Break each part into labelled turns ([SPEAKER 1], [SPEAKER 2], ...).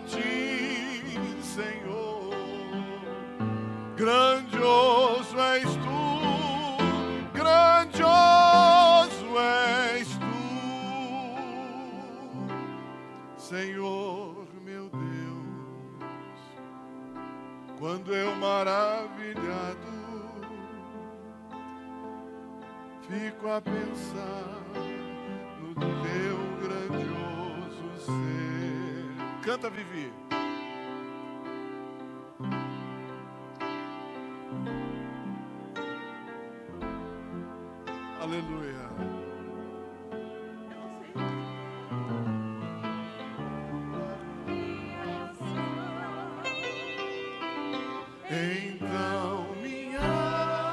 [SPEAKER 1] ti, Senhor. Grandioso és tu, grandioso és tu, Senhor meu Deus. Quando eu maravilhado fico a pensar no teu grandioso ser. Canta, Vivi. Aleluia. Então minha alma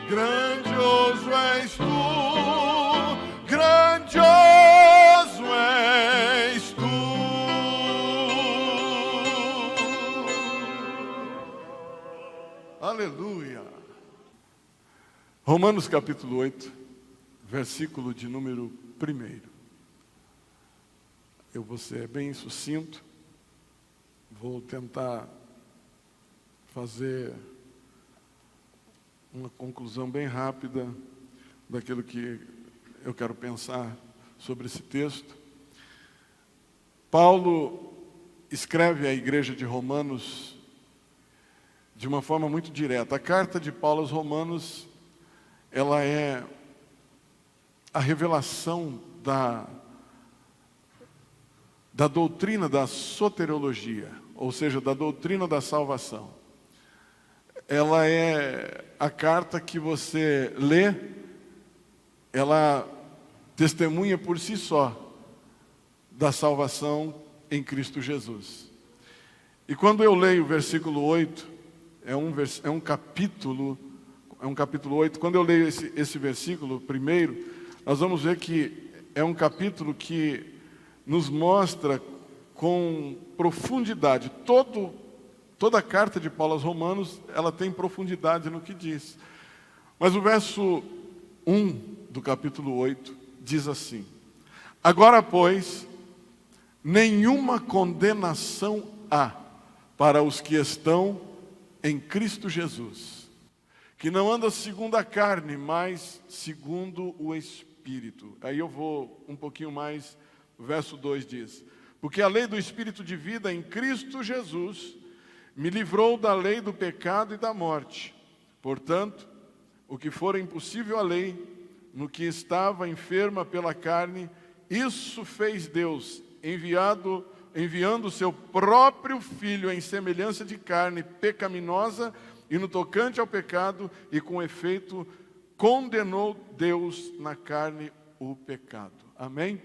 [SPEAKER 1] grandioso és tu, grandioso és tu. Aleluia. Romanos capítulo 8, versículo de número 1. Eu vou ser bem sucinto, vou tentar fazer uma conclusão bem rápida daquilo que eu quero pensar sobre esse texto. Paulo escreve à igreja de Romanos de uma forma muito direta. A carta de Paulo aos Romanos, ela é a revelação da doutrina da soteriologia, ou seja, da doutrina da salvação. Ela é a carta que você lê, ela testemunha por si só da salvação em Cristo Jesus. E quando eu leio o versículo 8, é um capítulo 8, quando eu leio esse versículo primeiro, nós vamos ver que é um capítulo que nos mostra com profundidade toda a carta de Paulo aos Romanos, ela tem profundidade no que diz. Mas o verso 1 do capítulo 8 diz assim: agora, pois, nenhuma condenação há para os que estão em Cristo Jesus, que não andam segundo a carne, mas segundo o Espírito. Aí eu vou um pouquinho mais, o verso 2 diz: porque a lei do Espírito de vida em Cristo Jesus me livrou da lei do pecado e da morte. Portanto, o que for impossível à lei, no que estava enferma pela carne, isso fez Deus, enviando o seu próprio Filho em semelhança de carne pecaminosa, e no tocante ao pecado, e com efeito, condenou Deus na carne o pecado. Amém?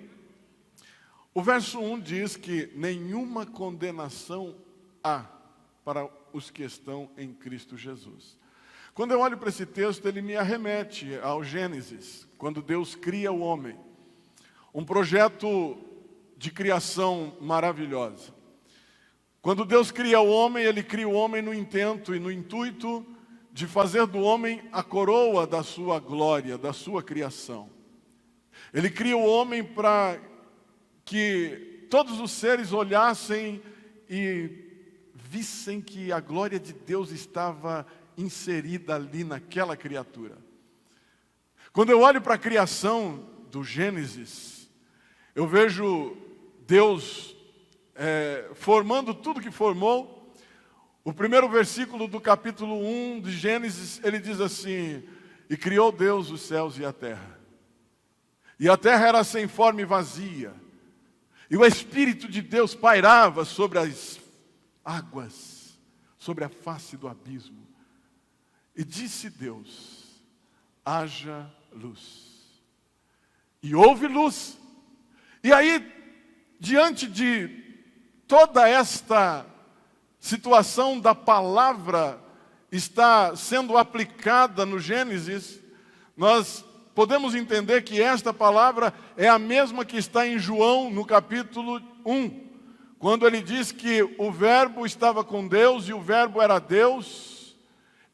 [SPEAKER 1] O verso 1 diz que nenhuma condenação há para os que estão em Cristo Jesus. Quando eu olho para esse texto, ele me arremete ao Gênesis, quando Deus cria o homem. Um projeto de criação maravilhosa. Quando Deus cria o homem, Ele cria o homem no intento e no intuito de fazer do homem a coroa da sua glória, da sua criação. Ele cria o homem para que todos os seres olhassem e vissem que a glória de Deus estava inserida ali naquela criatura. Quando eu olho para a criação do Gênesis, eu vejo Deus formando tudo que formou. O primeiro versículo do capítulo 1 de Gênesis, ele diz assim: e criou Deus os céus e a terra. E a terra era sem forma e vazia, e o Espírito de Deus pairava sobre as águas, sobre a face do abismo. E disse Deus: haja luz. E houve luz. E aí, diante de toda esta situação da palavra está sendo aplicada no Gênesis, Nós podemos entender que esta palavra é a mesma que está em João, no capítulo 1, quando ele diz que o Verbo estava com Deus e o Verbo era Deus.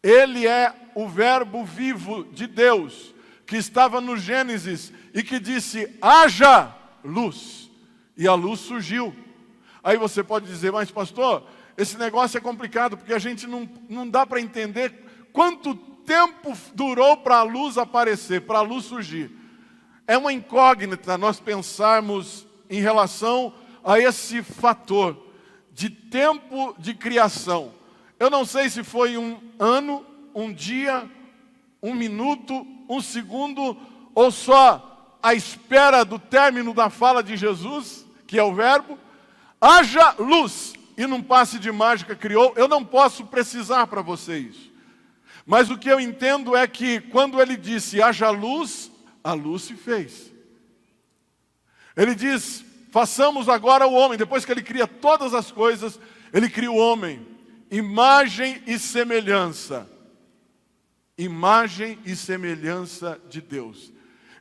[SPEAKER 1] Ele é o Verbo vivo de Deus, que estava no Gênesis e que disse: haja luz, e a luz surgiu. Aí você pode dizer: mas pastor, esse negócio é complicado, porque a gente não dá para entender quanto tempo durou para a luz aparecer, para a luz surgir. É uma incógnita nós pensarmos em relação a esse fator de tempo de criação. Eu não sei se foi um ano, um dia, um minuto, um segundo, ou só a espera do término da fala de Jesus, que é o Verbo. Haja luz, e num passe de mágica criou. Eu não posso precisar para você isso. Mas o que eu entendo é que quando ele disse haja luz, a luz se fez. Ele diz: façamos agora o homem. Depois que ele cria todas as coisas, ele cria o homem. Imagem e semelhança. Imagem e semelhança de Deus.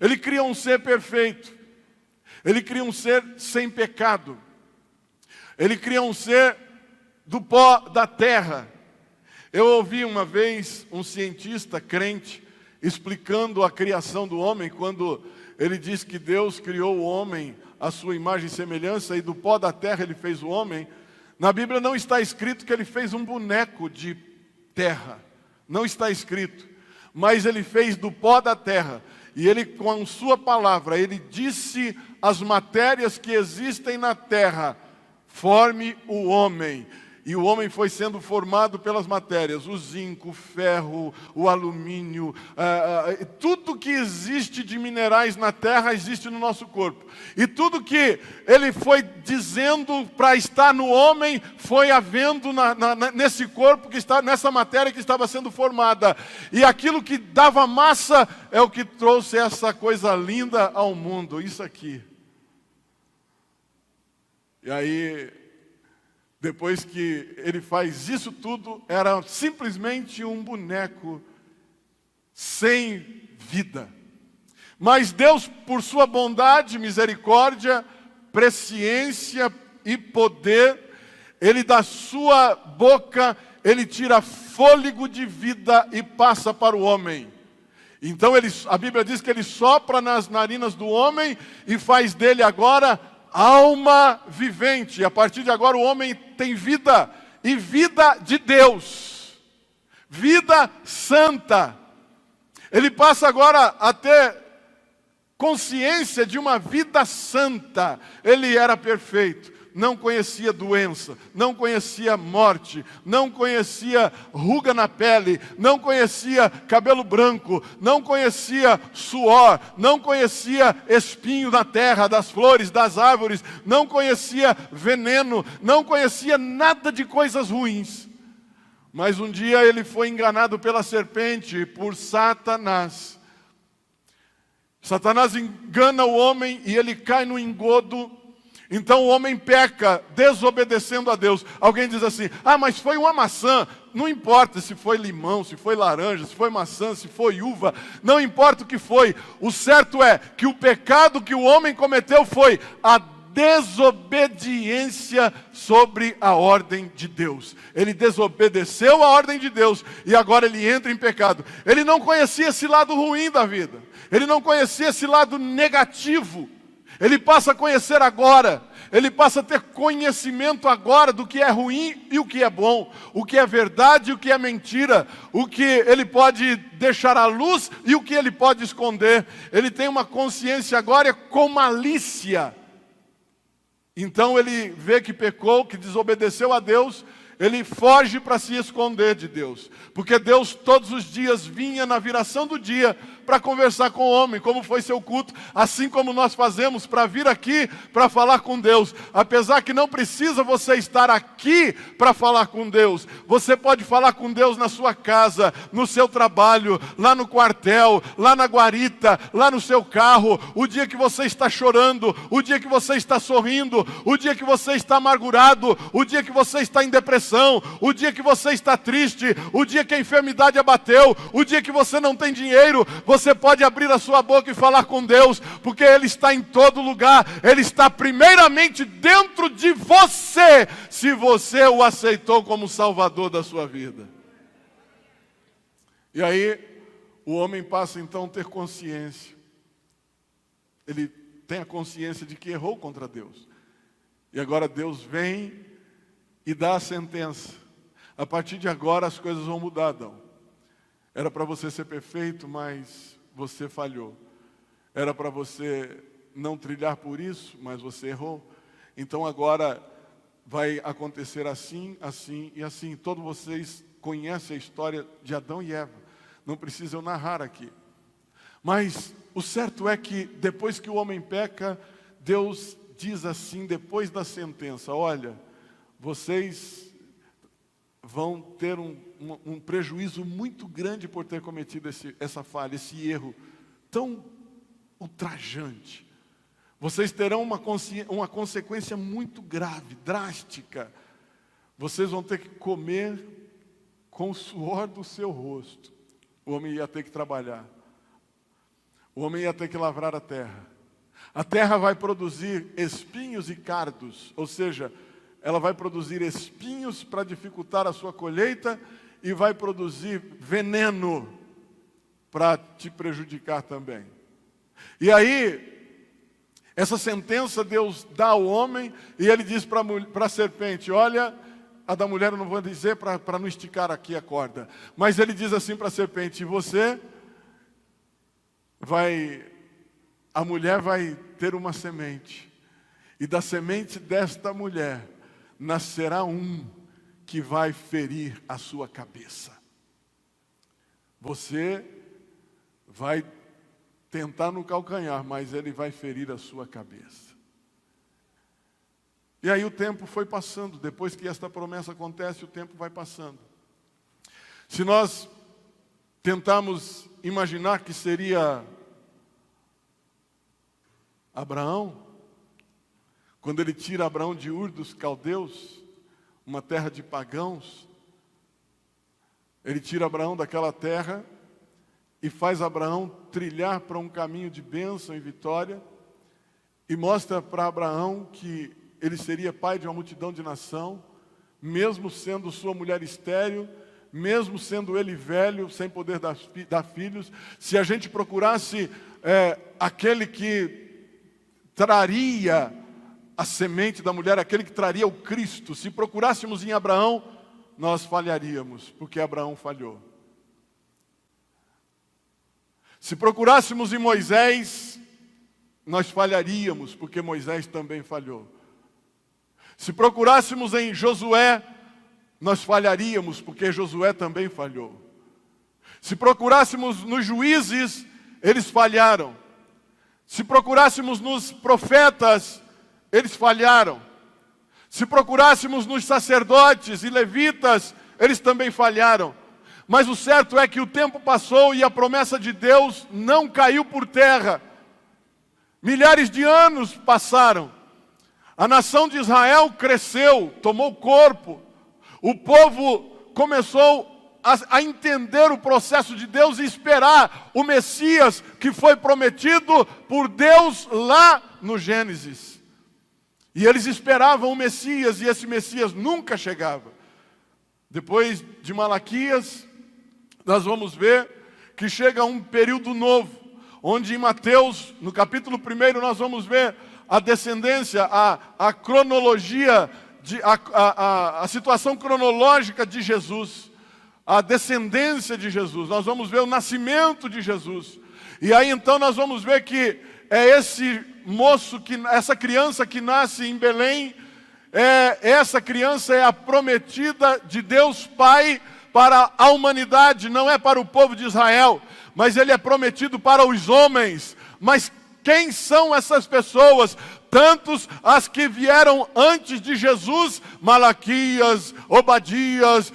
[SPEAKER 1] Ele cria um ser perfeito. Ele cria um ser sem pecado. Ele cria um ser do pó da terra. Eu ouvi uma vez um cientista crente explicando a criação do homem, quando ele diz que Deus criou o homem à sua imagem e semelhança, e do pó da terra ele fez o homem. Na Bíblia não está escrito que ele fez um boneco de terra. Não está escrito. Mas ele fez do pó da terra. E ele, com a sua palavra, ele disse as matérias que existem na terra: forme o homem. E o homem foi sendo formado pelas matérias: o zinco, o ferro, o alumínio, tudo que existe de minerais na terra existe no nosso corpo. E tudo que ele foi dizendo para estar no homem, foi havendo nesse corpo, que está, nessa matéria que estava sendo formada. E aquilo que dava massa é o que trouxe essa coisa linda ao mundo, isso aqui. E aí, depois que ele faz isso tudo, era simplesmente um boneco sem vida. Mas Deus, por sua bondade, misericórdia, presciência e poder, Ele da sua boca, Ele tira fôlego de vida e passa para o homem. Então a Bíblia diz que Ele sopra nas narinas do homem e faz dele agora alma vivente. A partir de agora o homem tem vida, e vida de Deus, vida santa. Ele passa agora a ter consciência de uma vida santa. Ele era perfeito, não conhecia doença, não conhecia morte, não conhecia ruga na pele, não conhecia cabelo branco, não conhecia suor, não conhecia espinho na terra, das flores, das árvores, não conhecia veneno, não conhecia nada de coisas ruins. Mas um dia ele foi enganado pela serpente, por Satanás. Satanás engana o homem e ele cai no engodo. Então o homem peca, desobedecendo a Deus. Alguém diz assim: ah, mas foi uma maçã. Não importa se foi limão, se foi laranja, se foi maçã, se foi uva. Não importa o que foi. O certo é que o pecado que o homem cometeu foi a desobediência sobre a ordem de Deus. Ele desobedeceu a ordem de Deus e agora ele entra em pecado. Ele não conhecia esse lado ruim da vida. Ele não conhecia esse lado negativo. Ele passa a conhecer agora. Ele passa a ter conhecimento agora do que é ruim e o que é bom, o que é verdade e o que é mentira, o que ele pode deixar à luz e o que ele pode esconder. Ele tem uma consciência agora com malícia. Então ele vê que pecou, que desobedeceu a Deus, ele foge para se esconder de Deus. Porque Deus todos os dias vinha na viração do dia para conversar com o homem, como foi seu culto, assim como nós fazemos para vir aqui para falar com Deus. Apesar que não precisa você estar aqui para falar com Deus. Você pode falar com Deus na sua casa, no seu trabalho, lá no quartel, lá na guarita, lá no seu carro, o dia que você está chorando, o dia que você está sorrindo, o dia que você está amargurado, o dia que você está em depressão, o dia que você está triste, o dia que a enfermidade abateu, o dia que você não tem dinheiro. você pode abrir a sua boca e falar com Deus, porque Ele está em todo lugar. Ele está primeiramente dentro de você, se você o aceitou como Salvador da sua vida. E aí, o homem passa então a ter consciência. Ele tem a consciência de que errou contra Deus. E agora Deus vem e dá a sentença. A partir de agora as coisas vão mudar, Adão. Era para você ser perfeito, mas você falhou. Era para você não trilhar por isso, mas você errou. Então agora vai acontecer assim, assim e assim. Todos vocês conhecem a história de Adão e Eva. Não precisa eu narrar aqui. Mas o certo é que depois que o homem peca, Deus diz assim, depois da sentença: olha, vocês vão ter um prejuízo muito grande por ter cometido essa falha, esse erro tão ultrajante. Vocês terão uma consequência muito grave, drástica. Vocês vão ter que comer com o suor do seu rosto. O homem ia ter que trabalhar. O homem ia ter que lavrar a terra. A terra vai produzir espinhos e cardos, ou seja, ela vai produzir espinhos para dificultar a sua colheita e vai produzir veneno para te prejudicar também. E aí, essa sentença Deus dá ao homem e Ele diz para a serpente: olha, a da mulher eu não vou dizer para não esticar aqui a corda, mas Ele diz assim para a serpente: a mulher vai ter uma semente, e da semente desta mulher nascerá um que vai ferir a sua cabeça. Você vai tentar no calcanhar, mas ele vai ferir a sua cabeça. E aí o tempo foi passando. Depois que esta promessa acontece, o tempo vai passando. Se nós tentarmos imaginar que seria Abraão, quando ele tira Abraão de Ur dos Caldeus, uma terra de pagãos, ele tira Abraão daquela terra e faz Abraão trilhar para um caminho de bênção e vitória, e mostra para Abraão que ele seria pai de uma multidão de nação, mesmo sendo sua mulher estéril, mesmo sendo ele velho, sem poder dar filhos. Se a gente procurasse aquele que traria a semente da mulher, aquele que traria o Cristo, se procurássemos em Abraão, nós falharíamos, porque Abraão falhou. Se procurássemos em Moisés, nós falharíamos, porque Moisés também falhou. Se procurássemos em Josué, nós falharíamos, porque Josué também falhou. Se procurássemos nos juízes, eles falharam. Se procurássemos nos profetas, eles falharam. Se procurássemos nos sacerdotes e levitas, eles também falharam. Mas o certo é que o tempo passou e a promessa de Deus não caiu por terra. Milhares de anos passaram. A nação de Israel cresceu, tomou corpo. O povo começou a entender o processo de Deus e esperar o Messias que foi prometido por Deus lá no Gênesis. E eles esperavam o Messias, e esse Messias nunca chegava. Depois de Malaquias, nós vamos ver que chega um período novo, onde em Mateus, no capítulo 1, nós vamos ver a descendência, a cronologia, a situação cronológica de Jesus, a descendência de Jesus. Nós vamos ver o nascimento de Jesus. E aí então nós vamos ver que é esse moço, essa criança que nasce em Belém, essa criança é a prometida de Deus Pai para a humanidade, não é para o povo de Israel, mas ele é prometido para os homens. Mas quem são essas pessoas? tantos as que vieram antes de Jesus, Malaquias, Obadias,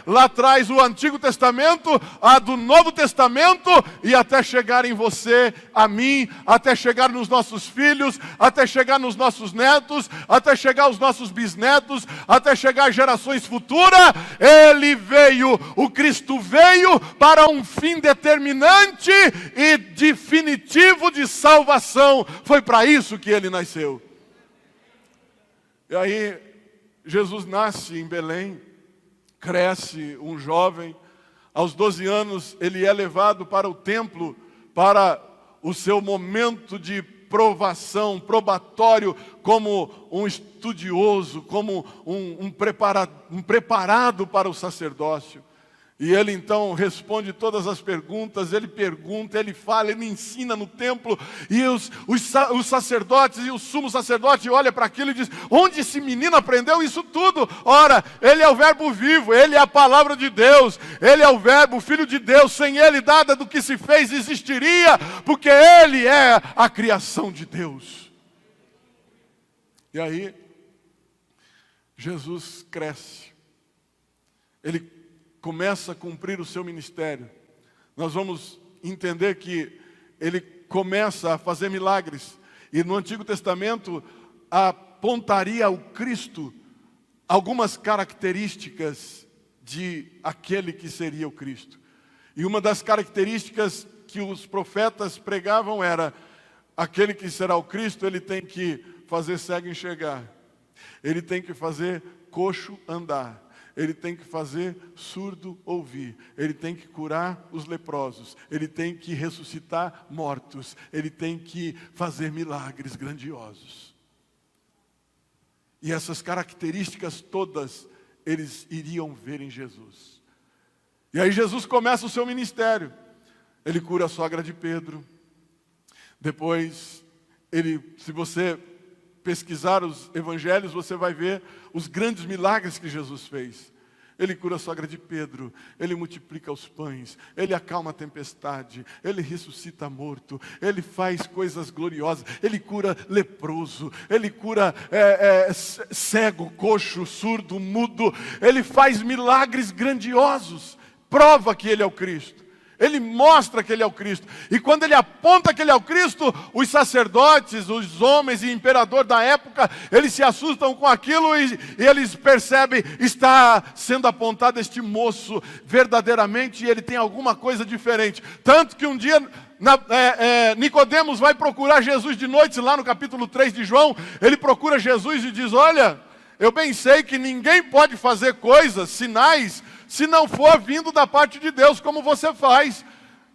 [SPEAKER 1] lá atrás o Antigo Testamento, a do Novo Testamento, e até chegar em você, a mim, até chegar nos nossos filhos, até chegar nos nossos netos, até chegar aos nossos bisnetos, até chegar às gerações futuras. Ele veio, o Cristo veio para um fim determinante e definitivo de salvação. Foi para isso que ele nasceu. E aí, Jesus nasce em Belém, cresce um jovem. Aos 12 anos, ele é levado para o templo, para o seu momento de provação, probatório, como um estudioso, como um preparado para o sacerdócio. E ele então responde todas as perguntas, ele pergunta, ele fala, ele ensina no templo. E os sacerdotes e o sumo sacerdote olham para aquilo e dizem: onde esse menino aprendeu isso tudo? Ora, ele é o verbo vivo, ele é a palavra de Deus, ele é o verbo, o Filho de Deus. Sem ele nada do que se fez existiria, porque ele é a criação de Deus. E aí, Jesus cresce, ele começa a cumprir o seu ministério. Nós vamos entender que ele começa a fazer milagres. E no Antigo Testamento apontaria ao Cristo algumas características de aquele que seria o Cristo. E uma das características que os profetas pregavam era: aquele que será o Cristo, ele tem que fazer cego enxergar, ele tem que fazer coxo andar, ele tem que fazer surdo ouvir, ele tem que curar os leprosos, ele tem que ressuscitar mortos, ele tem que fazer milagres grandiosos. E essas características todas, eles iriam ver em Jesus. E aí Jesus começa o seu ministério. Ele cura a sogra de Pedro. Depois, se você pesquisar os evangelhos, você vai ver os grandes milagres que Jesus fez. Ele cura a sogra de Pedro, ele multiplica os pães, ele acalma a tempestade, ele ressuscita morto, ele faz coisas gloriosas, ele cura leproso, ele cura cego, coxo, surdo, mudo, ele faz milagres grandiosos, prova que ele é o Cristo. Ele mostra que ele é o Cristo. E quando ele aponta que ele é o Cristo, os sacerdotes, os homens e imperador da época, eles se assustam com aquilo e eles percebem: está sendo apontado este moço verdadeiramente, e ele tem alguma coisa diferente. Tanto que um dia Nicodemos vai procurar Jesus de noite, lá no capítulo 3 de João. Ele procura Jesus e diz: olha, eu bem sei que ninguém pode fazer coisas, sinais, se não for vindo da parte de Deus, como você faz.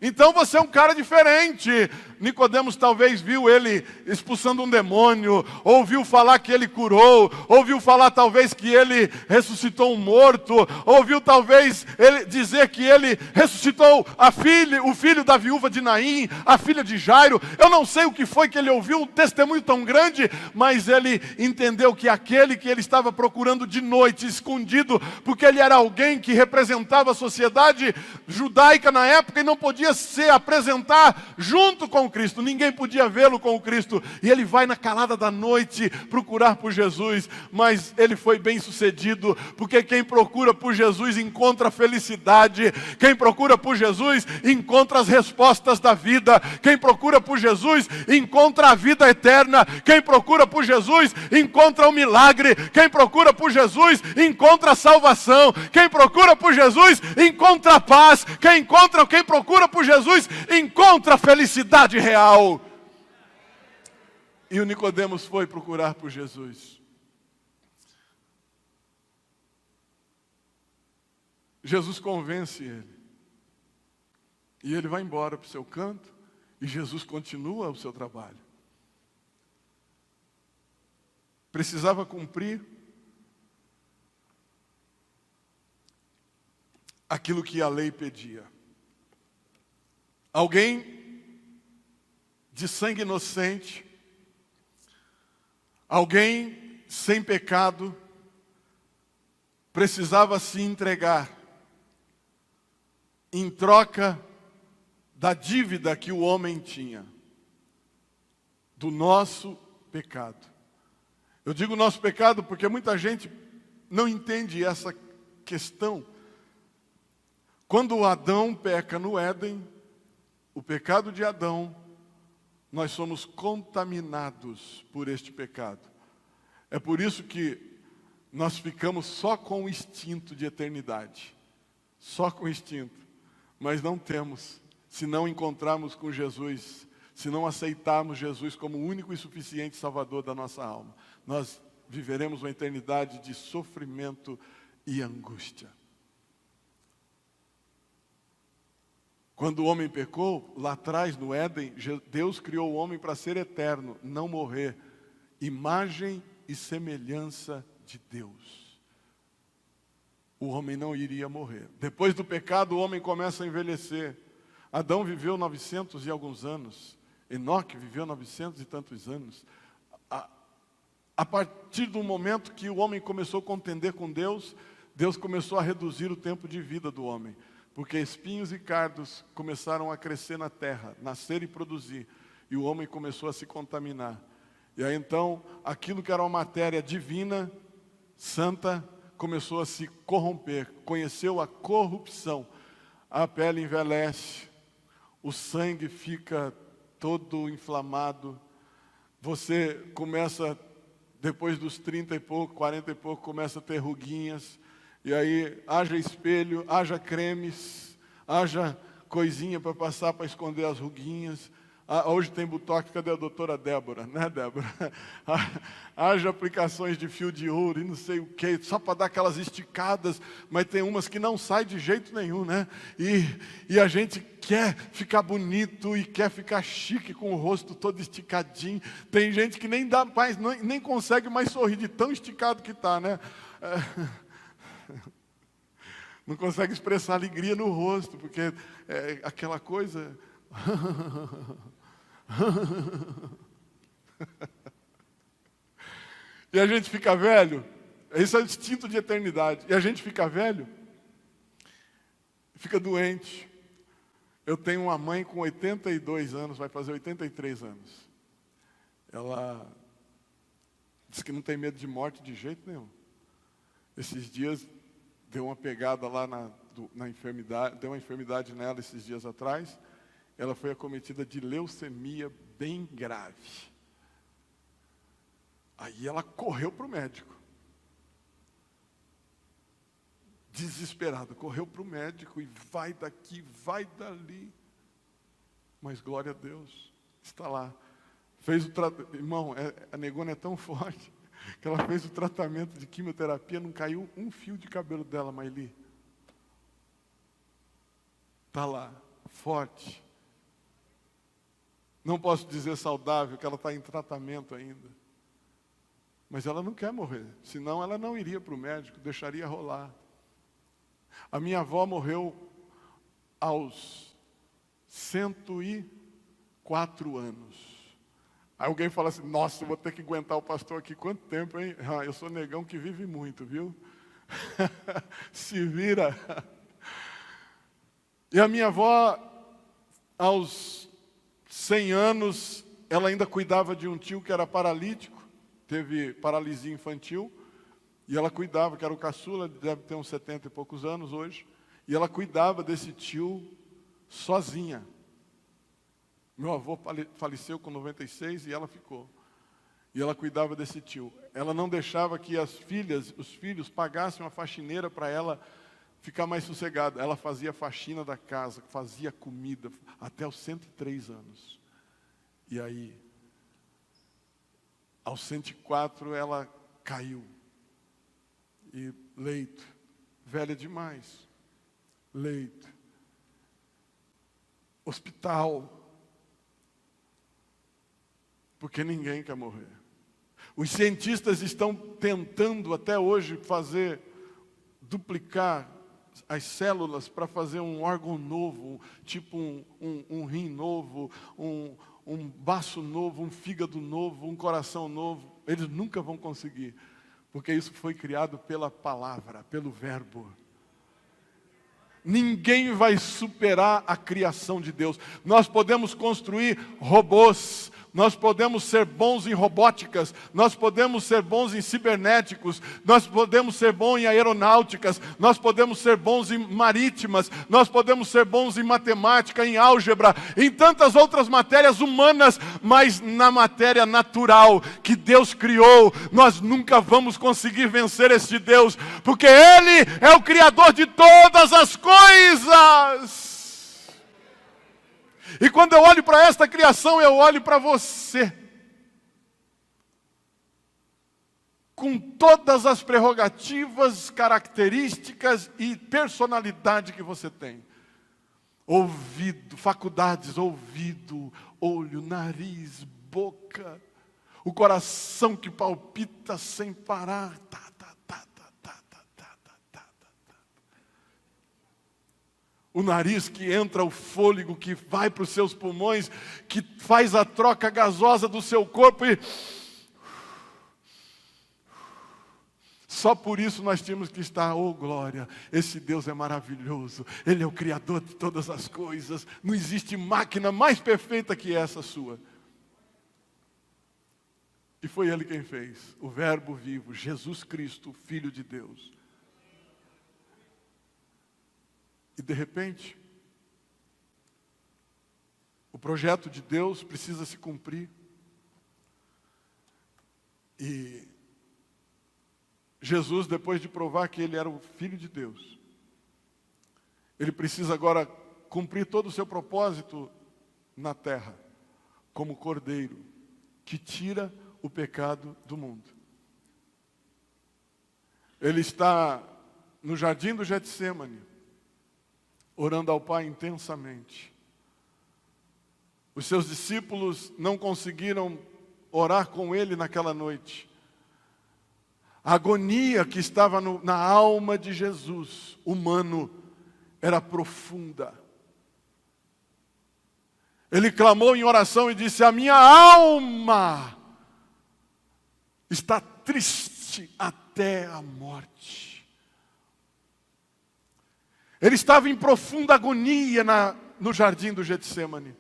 [SPEAKER 1] Então você é um cara diferente. Nicodemos talvez viu ele expulsando um demônio, ouviu falar que ele curou, ouviu falar talvez que ele ressuscitou um morto, ouviu talvez ele dizer que ele ressuscitou o filho da viúva de Naim, a filha de Jairo. Eu não sei o que foi que ele ouviu, um testemunho tão grande, mas ele entendeu que aquele que ele estava procurando de noite, escondido, porque ele era alguém que representava a sociedade judaica na época e não podia se apresentar junto com Cristo, ninguém podia vê-lo com o Cristo, e ele vai na calada da noite procurar por Jesus, mas ele foi bem sucedido, porque quem procura por Jesus encontra felicidade, quem procura por Jesus encontra as respostas da vida, quem procura por Jesus encontra a vida eterna, quem procura por Jesus encontra o milagre, quem procura por Jesus encontra a salvação, quem procura por Jesus encontra a paz, quem procura por Jesus encontra a felicidade real. E o Nicodemos foi procurar por Jesus. Jesus convence ele. E ele vai embora para o seu canto, e Jesus continua o seu trabalho. Precisava cumprir aquilo que a lei pedia. Alguém de sangue inocente, alguém sem pecado, precisava se entregar em troca da dívida que o homem tinha, do nosso pecado. Eu digo nosso pecado porque muita gente não entende essa questão. Quando Adão peca no Éden, o pecado de Adão, nós somos contaminados por este pecado. É por isso que nós ficamos só com o instinto de eternidade. Só com o instinto. Mas não temos, se não encontrarmos com Jesus, se não aceitarmos Jesus como o único e suficiente Salvador da nossa alma. Nós viveremos uma eternidade de sofrimento e angústia. Quando o homem pecou, lá atrás no Éden, Deus criou o homem para ser eterno, não morrer. Imagem e semelhança de Deus. O homem não iria morrer. Depois do pecado, o homem começa a envelhecer. Adão viveu 900 e alguns anos. Enoque viveu 900 e tantos anos. A partir do momento que o homem começou a contender com Deus, Deus começou a reduzir o tempo de vida do homem. Porque espinhos e cardos começaram a crescer na terra, nascer e produzir. E o homem começou a se contaminar. E aí então, aquilo que era uma matéria divina, santa, começou a se corromper. Conheceu a corrupção. A pele envelhece, o sangue fica todo inflamado. Você começa, depois dos 30 e pouco, 40 e pouco, começa a ter ruguinhas. E aí, haja espelho, haja cremes, haja coisinha para passar para esconder as ruguinhas. Hoje tem Botox, cadê a doutora Débora? Né, Débora? Haja aplicações de fio de ouro e não sei o que, só para dar aquelas esticadas, mas tem umas que não saem de jeito nenhum, né? E a gente quer ficar bonito e quer ficar chique com o rosto todo esticadinho. Tem gente que nem dá mais, nem consegue mais sorrir de tão esticado que está, né? Não consegue expressar alegria no rosto, porque é aquela coisa... E a gente fica velho, esse é o instinto de eternidade. E a gente fica velho, fica doente. Eu tenho uma mãe com 82 anos, vai fazer 83 anos. Ela diz que não tem medo de morte de jeito nenhum. Esses dias deu uma pegada lá na enfermidade, deu uma enfermidade nela esses dias atrás. Ela foi acometida de leucemia bem grave. Aí ela correu para o médico. Desesperada, correu para o médico e vai daqui, vai dali. Mas glória a Deus, está lá. Fez o tratamento, irmão, a negona é tão forte que ela fez o tratamento de quimioterapia, não caiu um fio de cabelo dela, Maili. Está lá, forte. Não posso dizer saudável, que ela está em tratamento ainda. Mas ela não quer morrer, senão ela não iria para o médico, deixaria rolar. A minha avó morreu aos 104 anos. Aí alguém fala assim, nossa, eu vou ter que aguentar o pastor aqui quanto tempo, hein? Eu sou negão que vive muito, viu? Se vira. E a minha avó, aos 100 anos, ela ainda cuidava de um tio que era paralítico, teve paralisia infantil, e ela cuidava, que era o caçula, deve ter uns 70 e poucos anos hoje, e ela cuidava desse tio sozinha. Meu avô faleceu com 96 e ela ficou. E ela cuidava desse tio. Ela não deixava que os filhos pagassem uma faxineira para ela ficar mais sossegada. Ela fazia faxina da casa, fazia comida, até os 103 anos. E aí, aos 104 ela caiu. E leito, velha demais. Leito. Hospital. Porque ninguém quer morrer. Os cientistas estão tentando até hoje duplicar as células para fazer um órgão novo, tipo um rim novo, um baço novo, um fígado novo, um coração novo. Eles nunca vão conseguir, porque isso foi criado pela palavra, pelo verbo. Ninguém vai superar a criação de Deus. Nós podemos construir robôs, nós podemos ser bons em robóticas, nós podemos ser bons em cibernéticos, nós podemos ser bons em aeronáuticas, nós podemos ser bons em marítimas, nós podemos ser bons em matemática, em álgebra, em tantas outras matérias humanas, mas na matéria natural que Deus criou, nós nunca vamos conseguir vencer este Deus, porque Ele é o Criador de todas as coisas. E quando eu olho para esta criação, eu olho para você. Com todas as prerrogativas, características e personalidade que você tem. Ouvido, faculdades, ouvido, olho, nariz, boca. O coração que palpita sem parar. O nariz que entra o fôlego, que vai para os seus pulmões, que faz a troca gasosa do seu corpo e... Só por isso nós tínhamos que estar, oh glória, esse Deus é maravilhoso, Ele é o Criador de todas as coisas, não existe máquina mais perfeita que essa sua. E foi Ele quem fez, o Verbo vivo, Jesus Cristo, Filho de Deus. E de repente, o projeto de Deus precisa se cumprir. E Jesus, depois de provar que Ele era o Filho de Deus, Ele precisa agora cumprir todo o seu propósito na terra, como Cordeiro, que tira o pecado do mundo. Ele está no jardim do Getsêmani, orando ao Pai intensamente. Os seus discípulos não conseguiram orar com Ele naquela noite. A agonia que estava na alma de Jesus, humano, era profunda. Ele clamou em oração e disse: a minha alma está triste até a morte. Ele estava em profunda agonia no jardim do Getsêmani.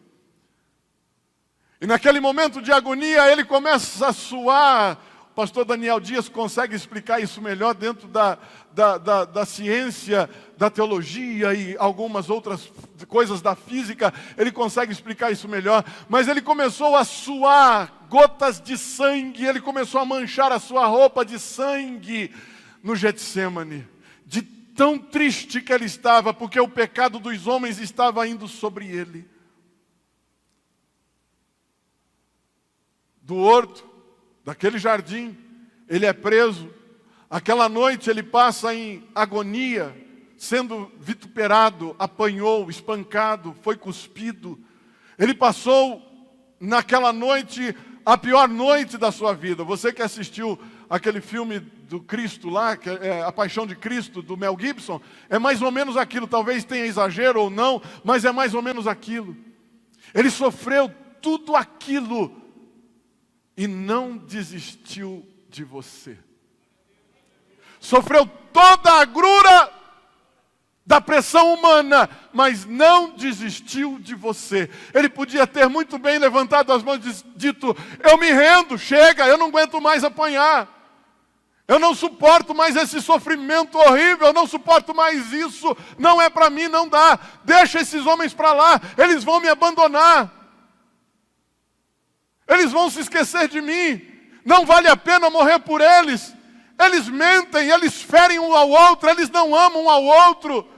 [SPEAKER 1] E naquele momento de agonia, ele começa a suar. O pastor Daniel Dias consegue explicar isso melhor dentro da ciência, da teologia e algumas outras coisas da física. Ele consegue explicar isso melhor. Mas ele começou a suar gotas de sangue. Ele começou a manchar a sua roupa de sangue no Getsêmani. De tão triste que ele estava, porque o pecado dos homens estava indo sobre ele. Do horto, daquele jardim, ele é preso. Aquela noite ele passa em agonia, sendo vituperado, apanhou, espancado, foi cuspido. Ele passou naquela noite a pior noite da sua vida. Você que assistiu aquele filme do Cristo lá, que é A Paixão de Cristo, do Mel Gibson, é mais ou menos aquilo. Talvez tenha exagero ou não, mas é mais ou menos aquilo. Ele sofreu tudo aquilo e não desistiu de você. Sofreu toda a agrura da pressão humana, mas não desistiu de você. Ele podia ter muito bem levantado as mãos e dito: eu me rendo, chega, eu não aguento mais apanhar. Eu não suporto mais esse sofrimento horrível, eu não suporto mais isso, não é para mim, não dá. Deixa esses homens para lá, eles vão me abandonar. Eles vão se esquecer de mim, não vale a pena morrer por eles. Eles mentem, eles ferem um ao outro, eles não amam um ao outro.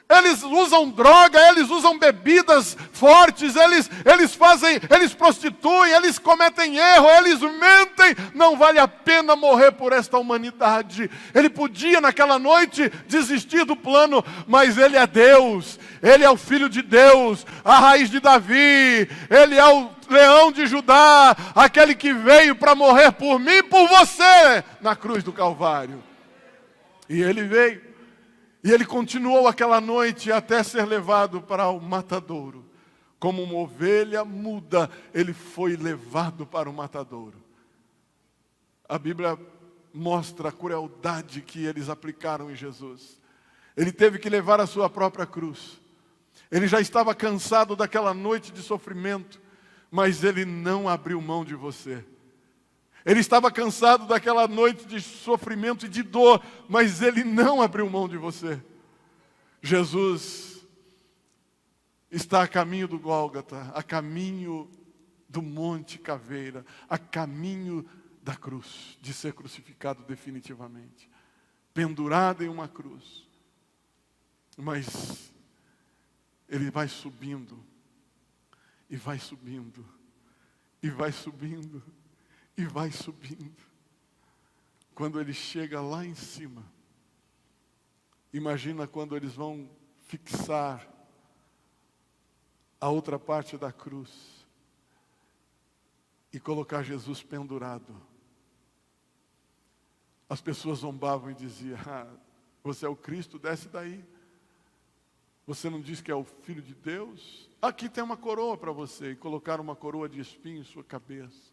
[SPEAKER 1] Eles usam droga, eles usam bebidas fortes, eles prostituem, eles cometem erro, eles mentem. Não vale a pena morrer por esta humanidade. Ele podia naquela noite desistir do plano, mas Ele é Deus, Ele é o Filho de Deus, a raiz de Davi, Ele é o leão de Judá, aquele que veio para morrer por mim e por você na cruz do Calvário. E Ele veio. E ele continuou aquela noite até ser levado para o matadouro. Como uma ovelha muda, ele foi levado para o matadouro. A Bíblia mostra a crueldade que eles aplicaram em Jesus. Ele teve que levar a sua própria cruz. Ele já estava cansado daquela noite de sofrimento. mas Ele não abriu mão de você. Ele estava cansado daquela noite de sofrimento e de dor, mas Ele não abriu mão de você. Jesus está a caminho do Gólgota, a caminho do Monte Caveira, a caminho da cruz, de ser crucificado definitivamente, pendurado em uma cruz. Mas Ele vai subindo, e vai subindo, e vai subindo, e vai subindo. Quando Ele chega lá em cima, imagina quando eles vão fixar a outra parte da cruz e colocar Jesus pendurado. As pessoas zombavam e diziam: você é o Cristo, desce daí. Você não diz que é o Filho de Deus? Aqui tem uma coroa para você. E colocaram uma coroa de espinho em sua cabeça.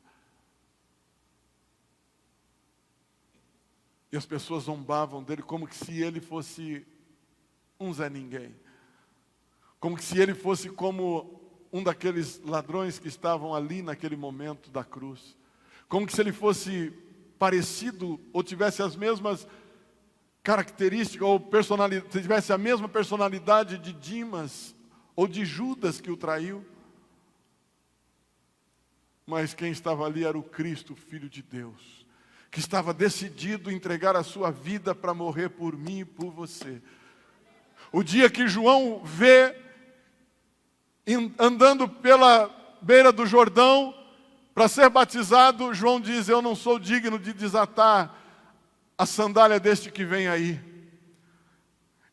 [SPEAKER 1] E as pessoas zombavam dele como que se ele fosse um Zé Ninguém. Como que se ele fosse como um daqueles ladrões que estavam ali naquele momento da cruz. Como que se ele fosse parecido ou tivesse as mesmas características ou tivesse a mesma personalidade de Dimas ou de Judas que o traiu. Mas quem estava ali era o Cristo, Filho de Deus, que estava decidido a entregar a sua vida para morrer por mim e por você. O dia que João vê andando pela beira do Jordão para ser batizado, João diz: eu não sou digno de desatar a sandália deste que vem aí.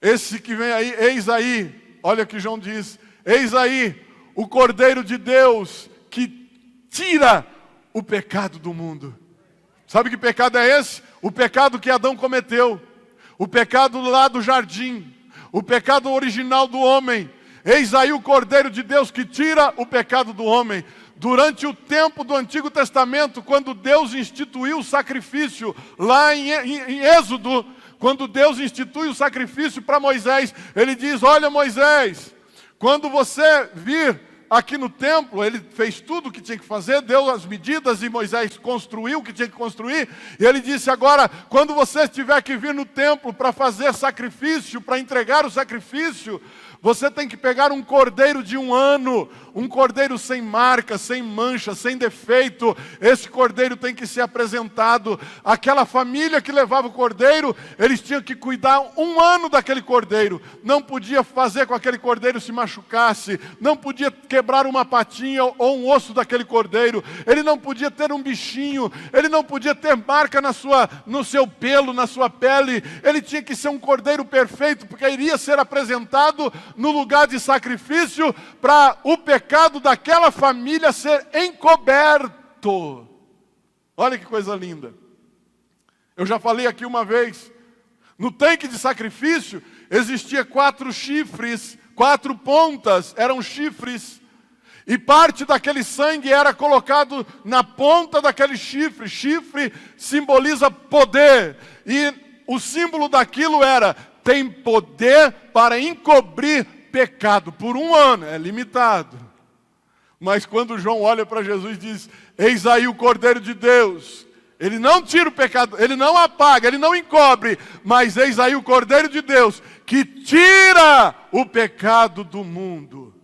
[SPEAKER 1] Esse que vem aí, eis aí, olha o que João diz: eis aí o Cordeiro de Deus que tira o pecado do mundo. Sabe que pecado é esse? O pecado que Adão cometeu, o pecado lá do jardim, o pecado original do homem. Eis aí o Cordeiro de Deus que tira o pecado do homem. Durante o tempo do Antigo Testamento, quando Deus instituiu o sacrifício, lá em Êxodo, quando Deus institui o sacrifício para Moisés, Ele diz: olha, Moisés, quando você vir aqui no templo, ele fez tudo o que tinha que fazer, deu as medidas e Moisés construiu o que tinha que construir. E ele disse: agora, quando você tiver que vir no templo para fazer sacrifício, para entregar o sacrifício, você tem que pegar um cordeiro de 1 ano, um cordeiro sem marca, sem mancha, sem defeito. Esse cordeiro tem que ser apresentado. Aquela família que levava o cordeiro, eles tinham que cuidar 1 ano daquele cordeiro. Não podia fazer com que aquele cordeiro se machucasse, não podia quebrar uma patinha ou um osso daquele cordeiro. Ele não podia ter um bichinho, ele não podia ter marca no seu pelo, na sua pele. Ele tinha que ser um cordeiro perfeito, porque iria ser apresentado no lugar de sacrifício para o pecado daquela família ser encoberto. Olha que coisa linda. Eu já falei aqui uma vez, no tanque de sacrifício existia 4 chifres, 4 pontas eram chifres, e parte daquele sangue era colocado na ponta daquele chifre. Chifre simboliza poder, e o símbolo daquilo era: tem poder para encobrir pecado por 1 ano, é limitado. Mas quando João olha para Jesus e diz: eis aí o Cordeiro de Deus, ele não tira o pecado, ele não apaga, ele não encobre, mas eis aí o Cordeiro de Deus que tira o pecado do mundo.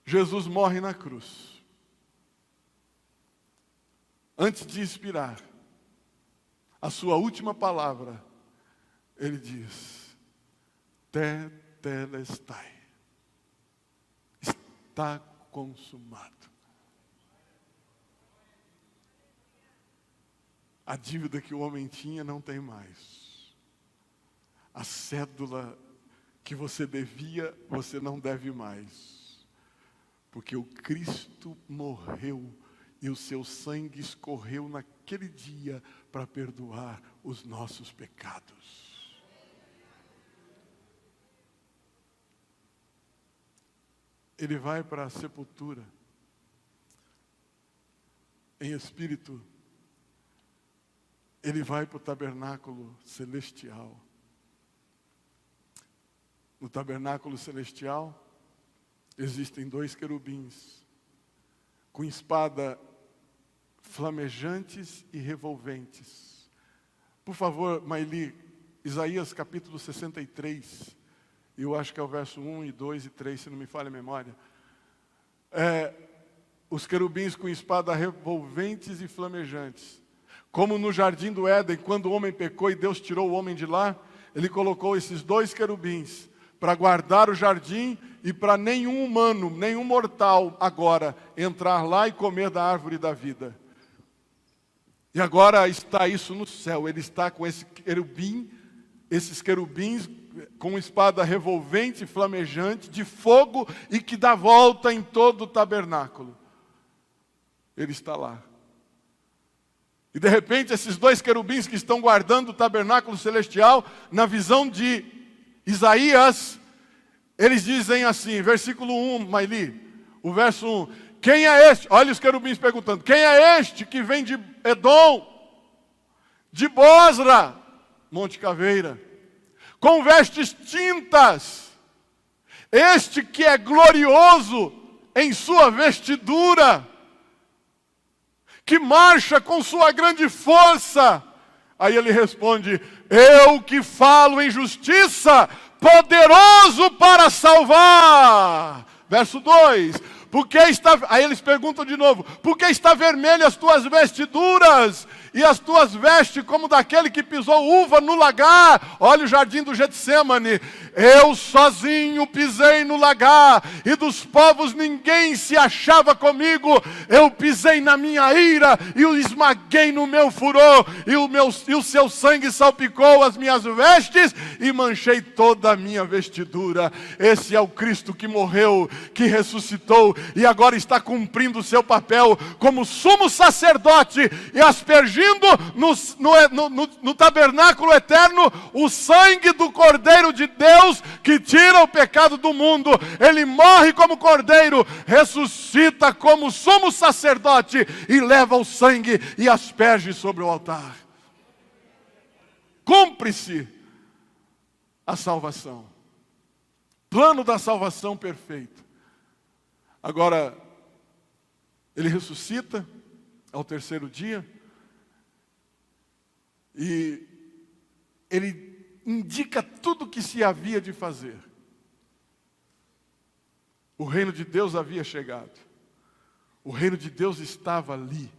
[SPEAKER 1] Jesus morre na cruz. Antes de expirar, a sua última palavra, ele diz: tetelestai, está consumado. A dívida que o homem tinha não tem mais. A cédula que você devia, você não deve mais. Porque o Cristo morreu e o seu sangue escorreu naquele dia para perdoar os nossos pecados. Ele vai para a sepultura em espírito. Ele vai para o tabernáculo celestial. No tabernáculo celestial, existem 2 querubins com espada flamejantes e revolventes. Por favor, Maili, Isaías capítulo 63, eu acho que é o verso 1 e 2 e 3, se não me falha a memória. Os querubins com espada revolventes e flamejantes. Como no jardim do Éden, quando o homem pecou e Deus tirou o homem de lá, Ele colocou esses 2 querubins para guardar o jardim e para nenhum humano, nenhum mortal agora entrar lá e comer da árvore da vida. E agora está isso no céu. Ele está com esse querubim, esses querubins com espada revolvente, flamejante, de fogo e que dá volta em todo o tabernáculo. Ele está lá. E de repente esses 2 querubins que estão guardando o tabernáculo celestial, na visão de Isaías, eles dizem assim, versículo 1, Maili, o verso 1, quem é este? Olha os querubins perguntando, quem é este que vem de Edom, de Bosra, Monte Caveira, com vestes tintas, este que é glorioso em sua vestidura, que marcha com sua grande força? Aí ele responde, eu que falo em justiça, poderoso para salvar. Verso 2, porque está... Aí eles perguntam de novo, por que está vermelha as tuas vestiduras? E as tuas vestes como daquele que pisou uva no lagar. Olha o jardim do Getsemane. Eu sozinho pisei no lagar, e dos povos ninguém se achava comigo. Eu pisei na minha ira, e o esmaguei no meu furor, e o seu sangue salpicou as minhas vestes, e manchei toda a minha vestidura. Esse é o Cristo que morreu, que ressuscitou, e agora está cumprindo o seu papel como sumo sacerdote, e aspergindo no tabernáculo eterno o sangue do Cordeiro de Deus, que tira o pecado do mundo. Ele morre como Cordeiro, ressuscita como sumo sacerdote e leva o sangue e asperge sobre o altar. Cumpre-se a salvação. Plano da salvação perfeito. Agora, ele ressuscita ao 3º dia e ele indica tudo o que se havia de fazer. O reino de Deus havia chegado. O reino de Deus estava ali.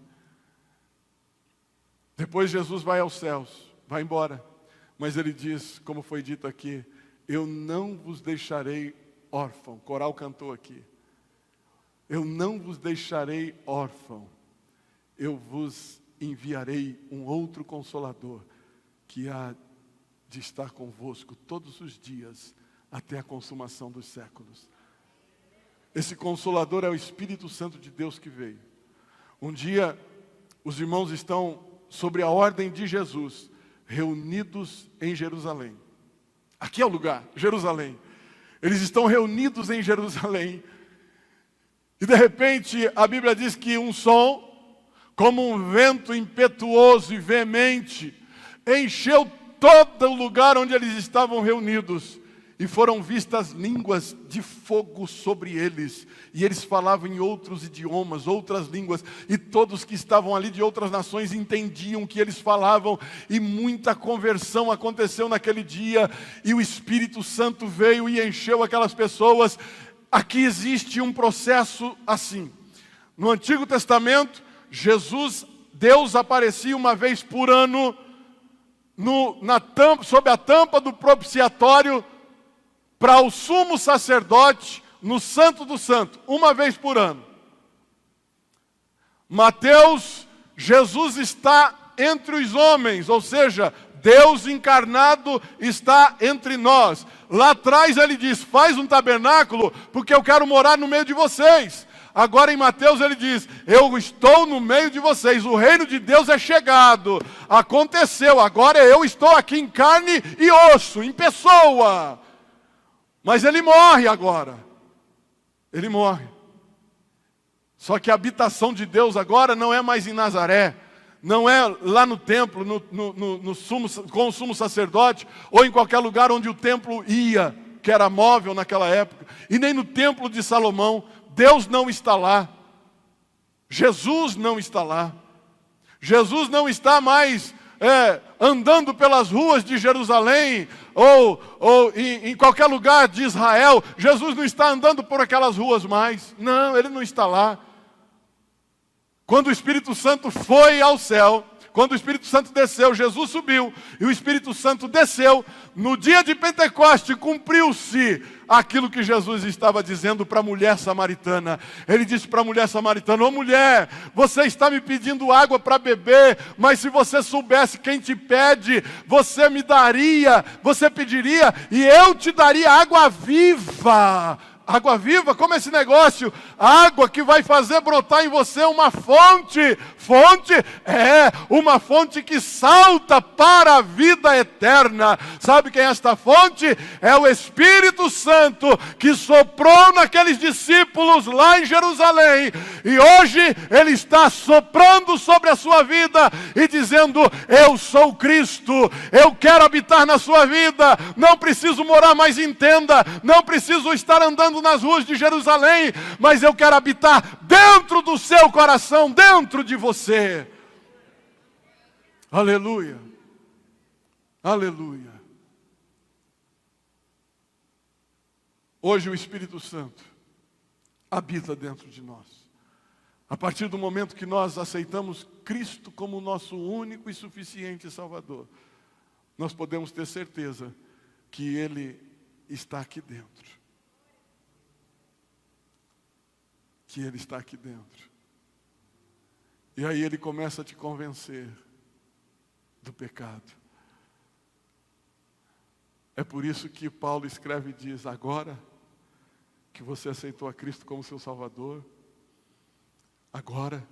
[SPEAKER 1] Depois Jesus vai aos céus, vai embora. Mas ele diz, como foi dito aqui, eu não vos deixarei órfão. O coral cantou aqui. Eu não vos deixarei órfão. Eu vos enviarei um outro Consolador, que há de estar convosco todos os dias, até a consumação dos séculos. Esse Consolador é o Espírito Santo de Deus que veio. Um dia, os irmãos estão, sobre a ordem de Jesus, reunidos em Jerusalém. Aqui é o lugar, Jerusalém. Eles estão reunidos em Jerusalém. E de repente, a Bíblia diz que um som, como um vento impetuoso e veemente, encheu todo o lugar onde eles estavam reunidos, e foram vistas línguas de fogo sobre eles, e eles falavam em outros idiomas, outras línguas, e todos que estavam ali de outras nações entendiam o que eles falavam, e muita conversão aconteceu naquele dia, e o Espírito Santo veio e encheu aquelas pessoas. Aqui existe um processo assim. No Antigo Testamento, Deus aparecia uma vez por ano, sob a tampa do propiciatório, para o sumo sacerdote, no Santo do Santo, uma vez por ano. Mateus, Jesus está entre os homens, ou seja, Deus encarnado está entre nós. Lá atrás ele diz, faz um tabernáculo, porque eu quero morar no meio de vocês. Agora em Mateus ele diz, eu estou no meio de vocês, o reino de Deus é chegado, aconteceu, agora eu estou aqui em carne e osso, em pessoa. Mas ele morre agora, ele morre. Só que a habitação de Deus agora não é mais em Nazaré, não é lá no templo, com o sumo sacerdote, ou em qualquer lugar onde o templo ia. que era móvel naquela época, e nem no templo de Salomão. Deus não está lá. Jesus não está lá. Jesus não está mais andando pelas ruas de Jerusalém ou em qualquer lugar de Israel. Jesus não está andando por aquelas ruas mais. Não, Ele não está lá. Quando o Espírito Santo foi ao céu, quando o Espírito Santo desceu, Jesus subiu e o Espírito Santo desceu. No dia de Pentecoste cumpriu-se aquilo que Jesus estava dizendo para a mulher samaritana. Ele disse para a mulher samaritana: ô mulher, você está me pedindo água para beber, mas se você soubesse quem te pede, você me daria, você pediria e eu te daria água viva. Água viva, como esse negócio, água que vai fazer brotar em você uma fonte. Fonte é uma fonte que salta para a vida eterna. Sabe quem é esta fonte? É o Espírito Santo que soprou naqueles discípulos lá em Jerusalém. E hoje Ele está soprando sobre a sua vida e dizendo: eu sou Cristo, eu quero habitar na sua vida. Não preciso morar mais em tenda, não preciso estar andando nas ruas de Jerusalém, mas eu quero habitar dentro do seu coração, dentro de você. Aleluia, aleluia. Hoje o Espírito Santo habita dentro de nós. A partir do momento que nós aceitamos Cristo como nosso único e suficiente Salvador, nós podemos ter certeza que Ele está aqui dentro. Que Ele está aqui dentro. E aí Ele começa a te convencer do pecado. É por isso que Paulo escreve e diz: agora que você aceitou a Cristo como seu Salvador, agora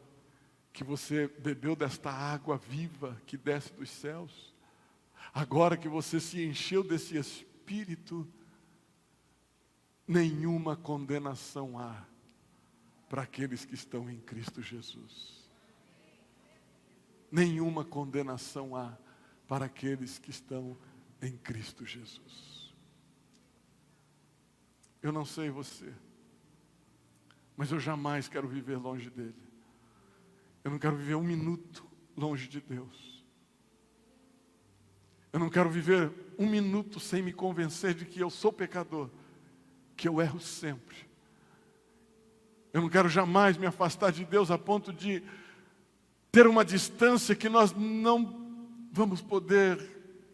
[SPEAKER 1] que você bebeu desta água viva que desce dos céus, agora que você se encheu desse Espírito, nenhuma condenação há para aqueles que estão em Cristo Jesus. Nenhuma condenação há para aqueles que estão em Cristo Jesus. Eu não sei você, mas eu jamais quero viver longe dele. Eu não quero viver um minuto longe de Deus. Eu não quero viver um minuto sem me convencer de que eu sou pecador, que eu erro sempre. Eu não quero jamais me afastar de Deus a ponto de ter uma distância que nós não vamos poder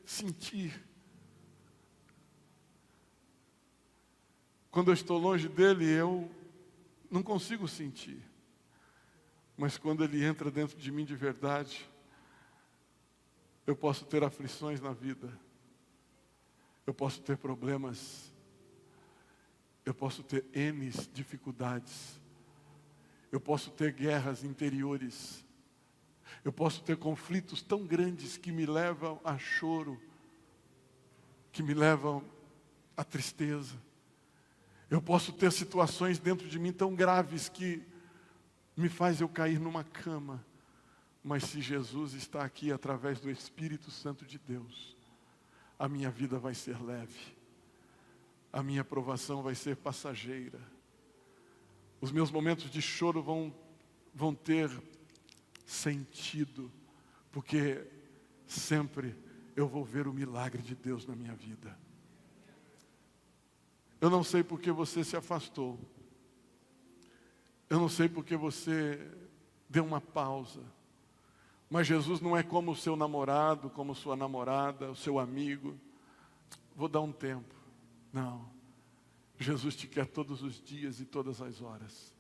[SPEAKER 1] sentir. Quando eu estou longe dele, eu não consigo sentir. Mas quando ele entra dentro de mim de verdade, eu posso ter aflições na vida. Eu posso ter problemas. Eu posso ter N dificuldades. Eu posso ter guerras interiores. Eu posso ter conflitos tão grandes que me levam a choro, que me levam a tristeza. Eu posso ter situações dentro de mim tão graves que me faz eu cair numa cama. Mas se Jesus está aqui através do Espírito Santo de Deus, a minha vida vai ser leve. A minha provação vai ser passageira. Os meus momentos de choro vão ter sentido, porque sempre eu vou ver o milagre de Deus na minha vida. Eu não sei porque você se afastou. Eu não sei porque você deu uma pausa. Mas Jesus não é como o seu namorado, como sua namorada, o seu amigo. Vou dar um tempo. Não. Jesus te quer todos os dias e todas as horas.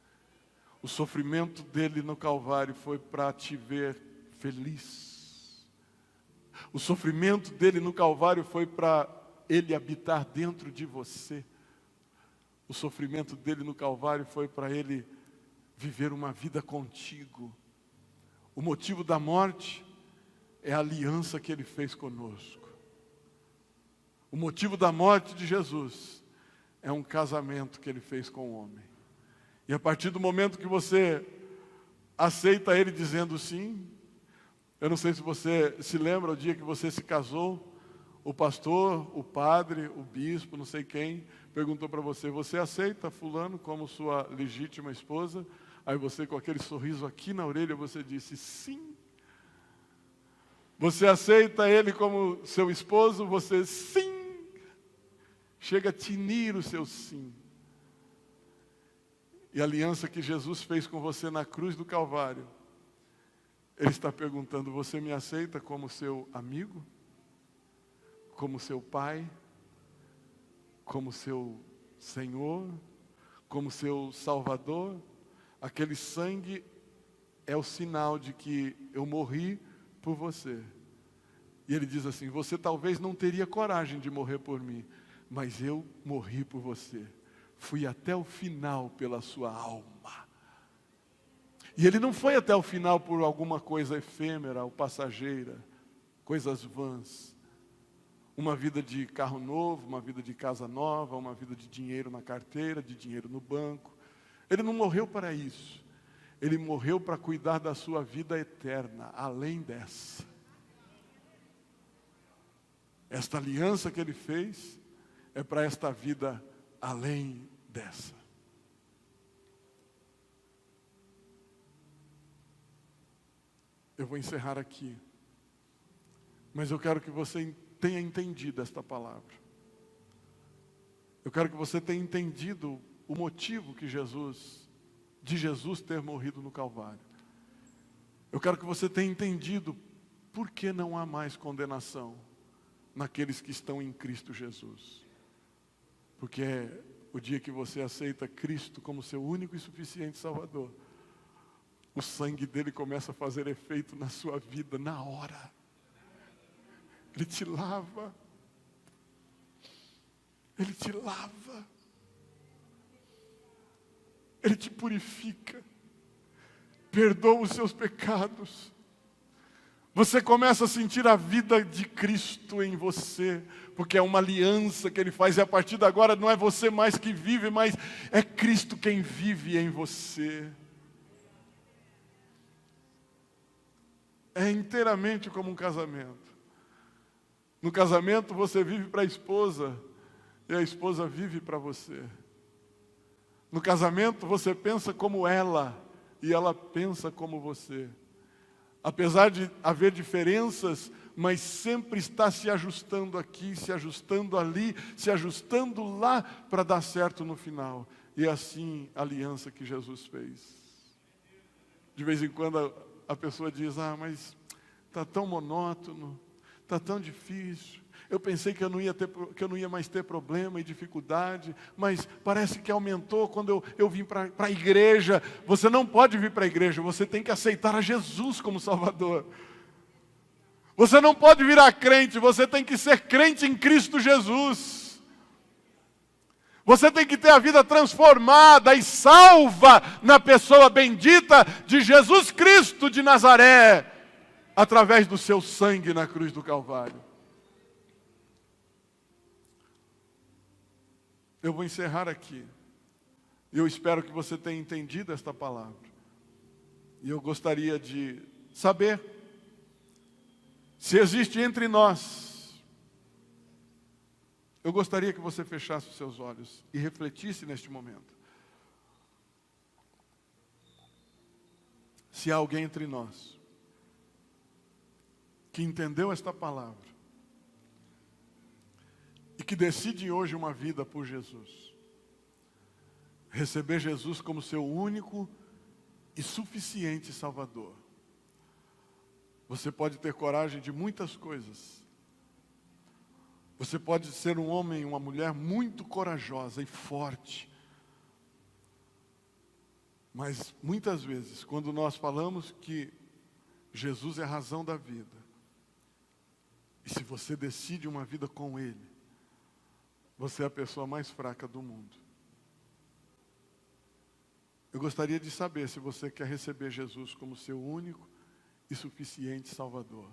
[SPEAKER 1] O sofrimento dele no Calvário foi para te ver feliz. O sofrimento dele no Calvário foi para ele habitar dentro de você. O sofrimento dele no Calvário foi para ele viver uma vida contigo. O motivo da morte é a aliança que ele fez conosco. O motivo da morte de Jesus é um casamento que ele fez com o homem. E a partir do momento que você aceita ele dizendo sim, eu não sei se você se lembra o dia que você se casou, O pastor, o padre, o bispo, não sei quem, perguntou para você: você aceita fulano como sua legítima esposa? Aí você, com aquele sorriso aqui na orelha, você disse sim. Você aceita ele como seu esposo? Você sim. Chega a tinir o seu sim. E a aliança que Jesus fez com você na cruz do Calvário, Ele está perguntando: você me aceita como seu amigo? Como seu pai? Como seu Senhor? Como seu Salvador? Aquele sangue é o sinal de que eu morri por você. E Ele diz assim: você talvez não teria coragem de morrer por mim, mas eu morri por você. Fui até o final pela sua alma. E Ele não foi até o final por alguma coisa efêmera ou passageira, coisas vãs. Uma vida de carro novo, uma vida de casa nova, uma vida de dinheiro na carteira, de dinheiro no banco. Ele não morreu para isso. Ele morreu para cuidar da sua vida eterna, além dessa. Esta aliança que Ele fez é para esta vida além dessa. Eu vou encerrar aqui, mas eu quero que você tenha entendido esta palavra. Eu quero que você tenha entendido o motivo de Jesus ter morrido no Calvário. Eu quero que você tenha entendido por que não há mais condenação naqueles que estão em Cristo Jesus. Porque é o dia que você aceita Cristo como seu único e suficiente Salvador, o sangue dele começa a fazer efeito na sua vida na hora. Ele te lava. Ele te lava. Ele te purifica. Perdoa os seus pecados. Você começa a sentir a vida de Cristo em você, porque é uma aliança que Ele faz, e a partir de agora não é você mais que vive, mas é Cristo quem vive em você. É inteiramente como um casamento. No casamento você vive para a esposa, e a esposa vive para você. No casamento você pensa como ela, e ela pensa como você. Apesar de haver diferenças, mas sempre está se ajustando aqui, se ajustando ali, se ajustando lá para dar certo no final. E é assim a aliança que Jesus fez. De vez em quando a pessoa diz: mas está tão monótono, está tão difícil. Eu pensei que eu não ia mais ter problema e dificuldade, mas parece que aumentou quando eu vim para a igreja. Você não pode vir para a igreja, você tem que aceitar a Jesus como Salvador. Você não pode virar crente, você tem que ser crente em Cristo Jesus. Você tem que ter a vida transformada e salva na pessoa bendita de Jesus Cristo de Nazaré, através do seu sangue na cruz do Calvário. Eu vou encerrar aqui. Eu espero que você tenha entendido esta palavra. E eu gostaria de saber se existe entre nós. Eu gostaria que você fechasse os seus olhos e refletisse neste momento. Se há alguém entre nós que entendeu esta palavra e que decide hoje uma vida por Jesus, receber Jesus como seu único e suficiente Salvador. Você pode ter coragem de muitas coisas. Você pode ser um homem, uma mulher muito corajosa e forte. Mas muitas vezes, quando nós falamos que Jesus é a razão da vida, e se você decide uma vida com Ele, você é a pessoa mais fraca do mundo. Eu gostaria de saber se você quer receber Jesus como seu único e suficiente Salvador.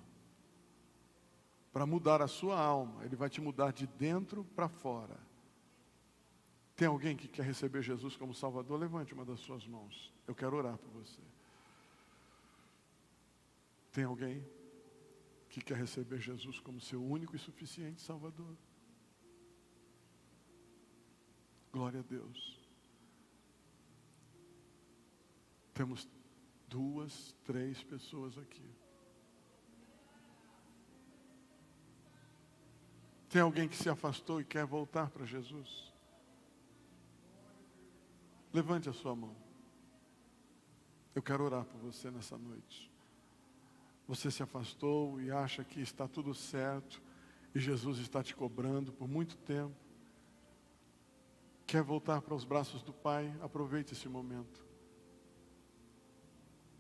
[SPEAKER 1] Para mudar a sua alma, Ele vai te mudar de dentro para fora. Tem alguém que quer receber Jesus como Salvador? Levante uma das suas mãos. Eu quero orar por você. Tem alguém que quer receber Jesus como seu único e suficiente Salvador? Glória a Deus. Temos 2, 3 pessoas aqui. Tem alguém que se afastou e quer voltar para Jesus? Levante a sua mão. Eu quero orar por você nessa noite. Você se afastou e acha que está tudo certo e Jesus está te cobrando por muito tempo. Quer voltar para os braços do Pai? Aproveite esse momento.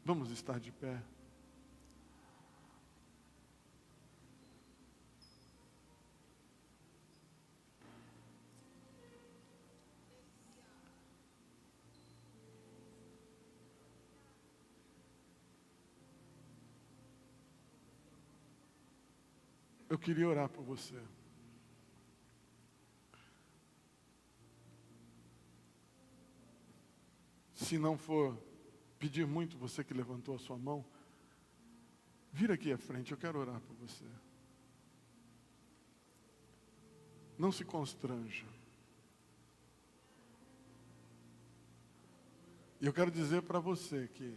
[SPEAKER 1] Vamos estar de pé. Eu queria orar por você. Se não for pedir muito, você que levantou a sua mão, vira aqui à frente, eu quero orar por você. Não se constranja. E eu quero dizer para você que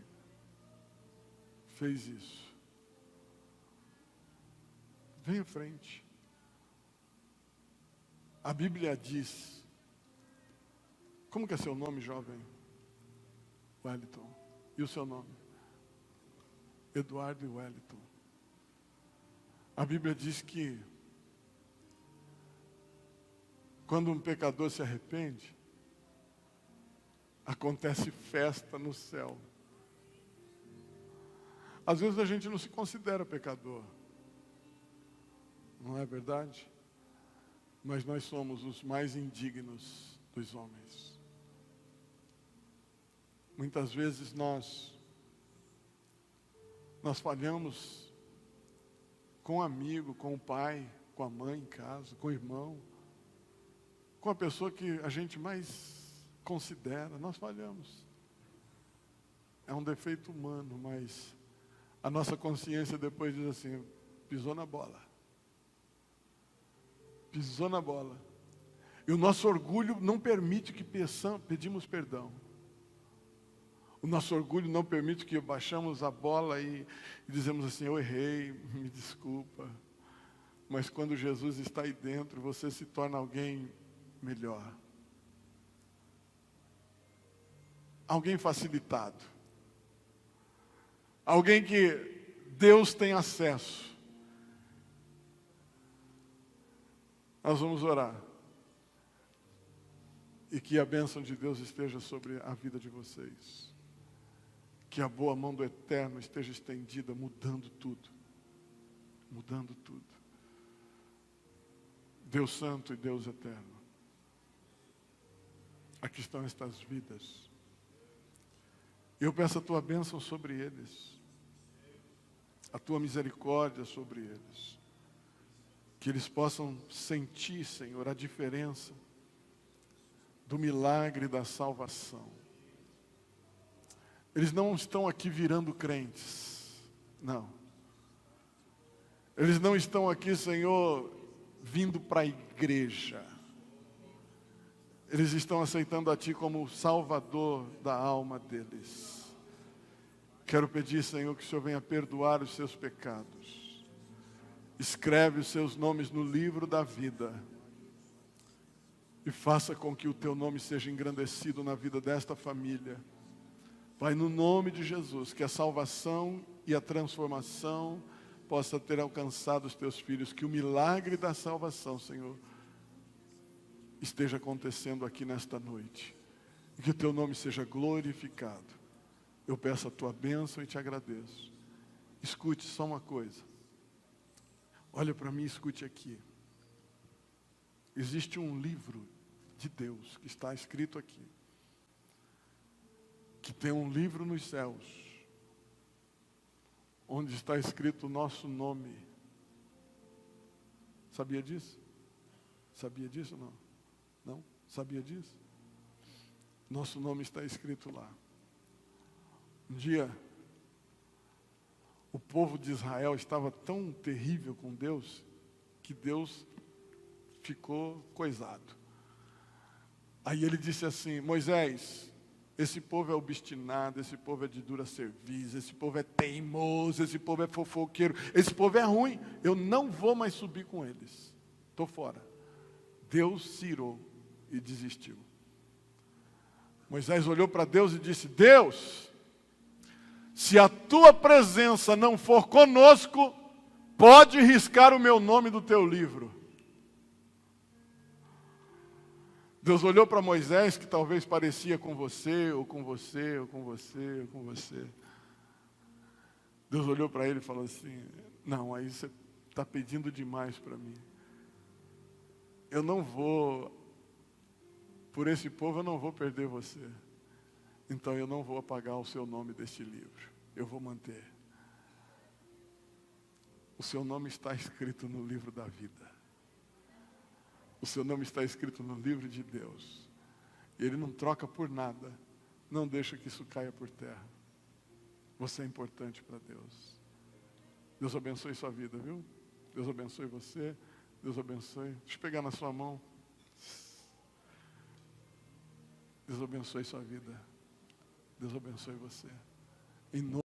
[SPEAKER 1] fez isso. Vem à frente. A Bíblia diz, como que é seu nome, jovem? Wellington. E o seu nome? Eduardo e Wellington. A Bíblia diz que quando um pecador se arrepende, acontece festa no céu. Às vezes a gente não se considera pecador. Não é verdade? Mas nós somos os mais indignos dos homens. Muitas vezes nós falhamos com o amigo, com o pai, com a mãe em casa, com o irmão, com a pessoa que a gente mais considera. Nós falhamos. É um defeito humano, mas a nossa consciência depois diz assim: pisou na bola. Pisou na bola. E o nosso orgulho não permite que pedimos perdão. O nosso orgulho não permite que baixamos a bola e dizemos assim: eu errei, me desculpa. Mas quando Jesus está aí dentro, você se torna alguém melhor. Alguém facilitado. Alguém que Deus tem acesso. Nós vamos orar. E que a bênção de Deus esteja sobre a vida de vocês. Que a boa mão do Eterno esteja estendida, mudando tudo. Mudando tudo. Deus Santo e Deus Eterno. Aqui estão estas vidas. Eu peço a tua bênção sobre eles. A tua misericórdia sobre eles. Que eles possam sentir, Senhor, a diferença do milagre da salvação. Eles não estão aqui virando crentes. Não. Eles não estão aqui, Senhor, vindo para a igreja. Eles estão aceitando a Ti como Salvador da alma deles. Quero pedir, Senhor, que o Senhor venha perdoar os seus pecados. Escreve os seus nomes no livro da vida. E faça com que o Teu nome seja engrandecido na vida desta família. Pai, no nome de Jesus, que a salvação e a transformação possa ter alcançado os Teus filhos. Que o milagre da salvação, Senhor, esteja acontecendo aqui nesta noite. E que o Teu nome seja glorificado. Eu peço a Tua bênção e te agradeço. Escute só uma coisa. Olha para mim e escute aqui. Existe um livro de Deus que está escrito aqui. Que tem um livro nos céus. Onde está escrito o nosso nome. Sabia disso? Sabia disso ou não? Não? Sabia disso? Nosso nome está escrito lá. Um dia, o povo de Israel estava tão terrível com Deus, que Deus ficou coisado. Aí ele disse assim: Moisés, esse povo é obstinado, esse povo é de dura cerviz, esse povo é teimoso, esse povo é fofoqueiro, esse povo é ruim, eu não vou mais subir com eles, estou fora. Deus se irou e desistiu. Moisés olhou para Deus e disse: Deus, se a tua presença não for conosco, pode riscar o meu nome do teu livro. Deus olhou para Moisés, que talvez parecia com você, ou com você, ou com você, ou com você. Deus olhou para ele e falou assim: não, aí você está pedindo demais para mim. Eu não vou, por esse povo eu não vou perder você. Então eu não vou apagar o seu nome deste livro. Eu vou manter. O seu nome está escrito no livro da vida. O seu nome está escrito no livro de Deus. E Ele não troca por nada. Não deixa que isso caia por terra. Você é importante para Deus. Deus abençoe sua vida, viu? Deus abençoe você. Deus abençoe. Deixa eu pegar na sua mão. Deus abençoe sua vida. Deus abençoe você. Em nome